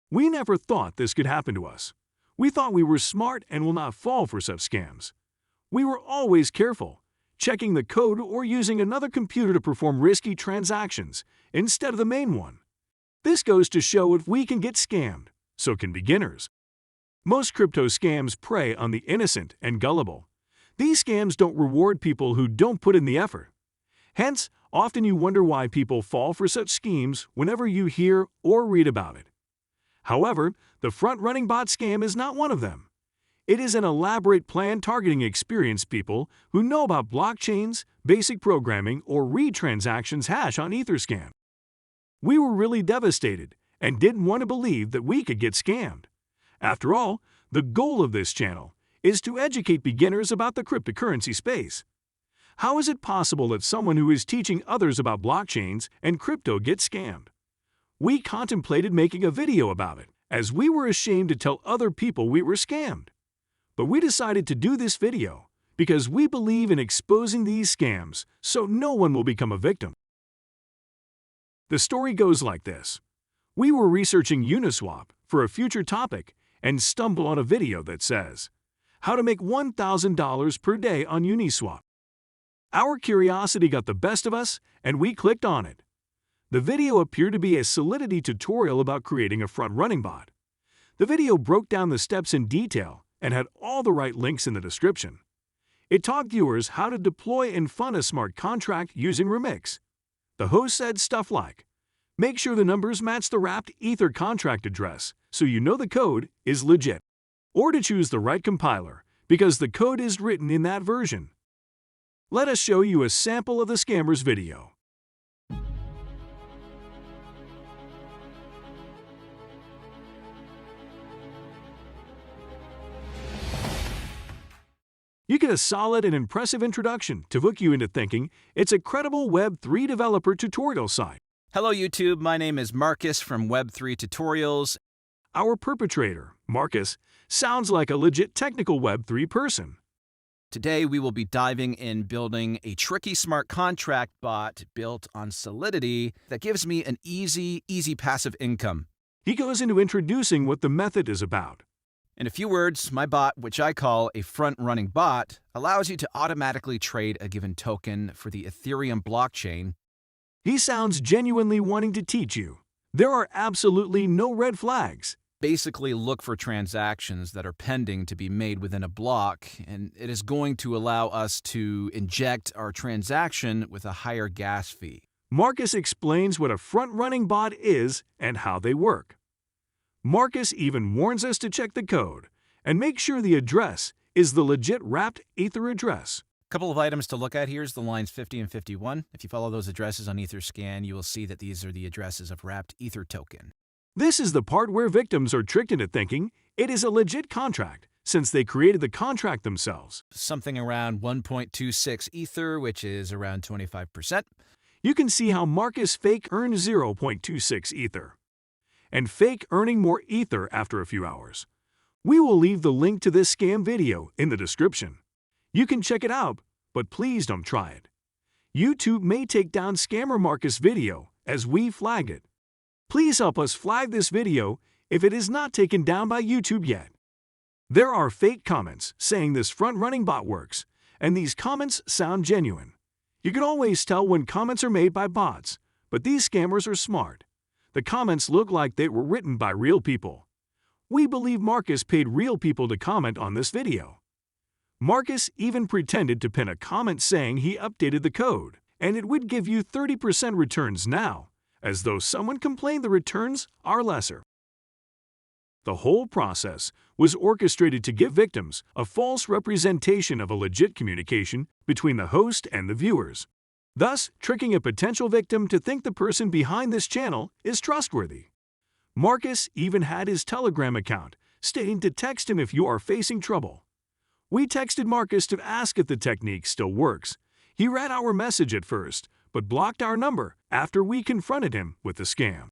We never thought this could happen to us. We thought we were smart and will not fall for such scams. We were always careful, checking the code or using another computer to perform risky transactions instead of the main one. This goes to show if we can get scammed, so can beginners. Most crypto scams prey on the innocent and gullible. These scams don't reward people who don't put in the effort. Hence, often you wonder why people fall for such schemes whenever you hear or read about it. However, the front-running bot scam is not one of them. It is an elaborate plan targeting experienced people who know about blockchains, basic programming, or read transactions hash on Etherscan. We were really devastated and didn't want to believe that we could get scammed. After all, the goal of this channel is to educate beginners about the cryptocurrency space. How is it possible that someone who is teaching others about blockchains and crypto gets scammed? We contemplated making a video about it, as we were ashamed to tell other people we were scammed. But we decided to do this video because we believe in exposing these scams so no one will become a victim. The story goes like this. We were researching Uniswap for a future topic and stumbled on a video that says, "How to make $1,000 per day on Uniswap." Our curiosity got the best of us and we clicked on it. The video appeared to be a Solidity tutorial about creating a front-running bot. The video broke down the steps in detail and had all the right links in the description. It taught viewers how to deploy and fund a smart contract using Remix. The host said stuff like, "Make sure the numbers match the wrapped Ether contract address so you know the code is legit," or to choose the right compiler because the code is written in that version. Let us show you a sample of the scammer's video. You get a solid and impressive introduction to hook you into thinking it's a credible Web3 developer tutorial site. Hello YouTube, my name is Marcus from Web3 Tutorials. Our perpetrator, Marcus, sounds like a legit technical Web3 person. Today we will be diving in building a tricky smart contract bot built on Solidity that gives me an easy passive income. He goes into introducing what the method is about. In a few words, my bot, which I call a front-running bot, allows you to automatically trade a given token for the Ethereum blockchain. He sounds genuinely wanting to teach you. There are absolutely no red flags. Basically, look for transactions that are pending to be made within a block, and it is going to allow us to inject our transaction with a higher gas fee. Marcus explains what a front-running bot is and how they work. Marcus even warns us to check the code and make sure the address is the legit wrapped Ether address. A couple of items to look at here is the lines 50 and 51. If you follow those addresses on Etherscan, you will see that these are the addresses of wrapped Ether token. This is the part where victims are tricked into thinking it is a legit contract since they created the contract themselves. Something around 1.26 Ether, which is around 25%. You can see how Marcus fake earned 0.26 Ether and fake earning more Ether after a few hours. We will leave the link to this scam video in the description. You can check it out, but please don't try it. YouTube may take down Scammer Marcus video as we flagged it. Please help us flag this video if it is not taken down by YouTube yet. There are fake comments saying this front-running bot works, and these comments sound genuine. You can always tell when comments are made by bots, but these scammers are smart. The comments look like they were written by real people. We believe Marcus paid real people to comment on this video. Marcus even pretended to pin a comment saying he updated the code, and it would give you 30% returns now, as though someone complained the returns are lesser. The whole process was orchestrated to give victims a false representation of a legit communication between the host and the viewers, thus tricking a potential victim to think the person behind this channel is trustworthy. Marcus even had his Telegram account, stating to text him if you are facing trouble. We texted Marcus to ask if the technique still works. He read our message at first, but blocked our number after we confronted him with the scam.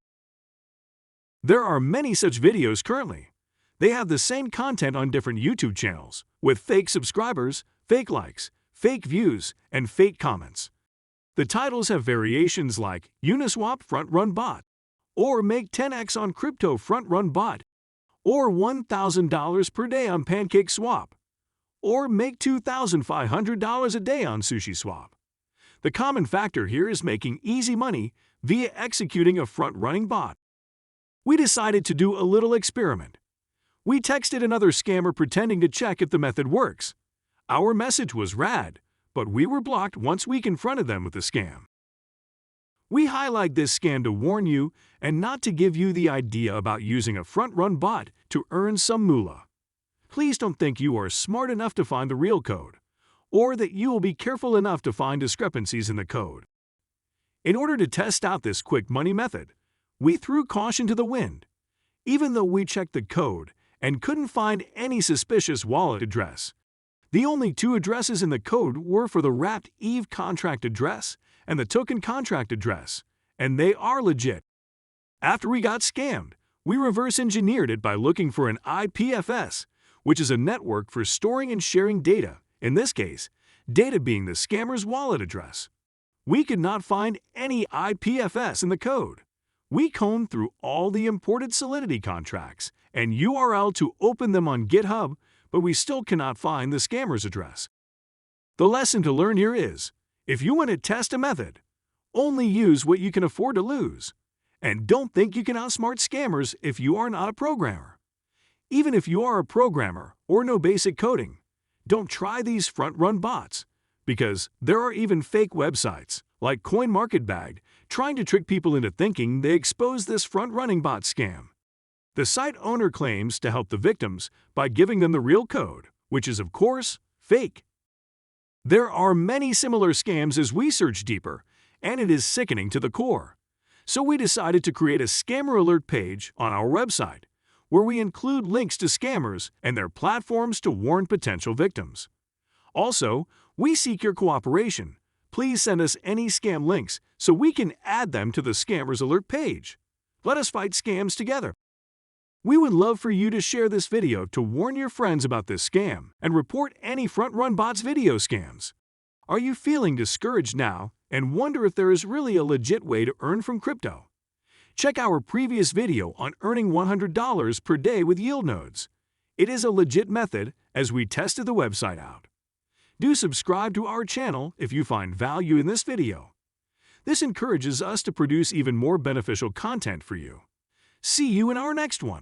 There are many such videos currently. They have the same content on different YouTube channels, with fake subscribers, fake likes, fake views, and fake comments. The titles have variations like Uniswap Front Run Bot, or make 10x on crypto front-run bot, or $1,000 per day on PancakeSwap, or make $2,500 a day on SushiSwap. The common factor here is making easy money via executing a front-running bot. We decided to do a little experiment. We texted another scammer pretending to check if the method works. Our message was rad, but we were blocked once we confronted them with the scam. We highlight this scam to warn you and not to give you the idea about using a front-run bot to earn some moolah. Please don't think you are smart enough to find the real code, or that you will be careful enough to find discrepancies in the code. In order to test out this quick money method, we threw caution to the wind. Even though we checked the code and couldn't find any suspicious wallet address, the only two addresses in the code were for the wrapped EVE contract address and the token contract address, and they are legit. After we got scammed, we reverse engineered it by looking for an IPFS, which is a network for storing and sharing data, in this case, data being the scammer's wallet address. We could not find any IPFS in the code. We combed through all the imported Solidity contracts and URL to open them on GitHub, but we still cannot find the scammer's address. The lesson to learn here is, if you want to test a method, only use what you can afford to lose. And don't think you can outsmart scammers if you are not a programmer. Even if you are a programmer or know basic coding, don't try these front-run bots, because there are even fake websites, like CoinMarketBag, trying to trick people into thinking they expose this front-running bot scam. The site owner claims to help the victims by giving them the real code, which is, of course, fake. There are many similar scams as we search deeper, and it is sickening to the core. So we decided to create a scammer alert page on our website, where we include links to scammers and their platforms to warn potential victims. Also, we seek your cooperation. Please send us any scam links so we can add them to the Scammers Alert page. Let us fight scams together. We would love for you to share this video to warn your friends about this scam and report any front-run bots video scams. Are you feeling discouraged now and wonder if there is really a legit way to earn from crypto? Check our previous video on earning $100 per day with Yieldnodes. It is a legit method as we tested the website out. Do subscribe to our channel if you find value in this video. This encourages us to produce even more beneficial content for you. See you in our next one.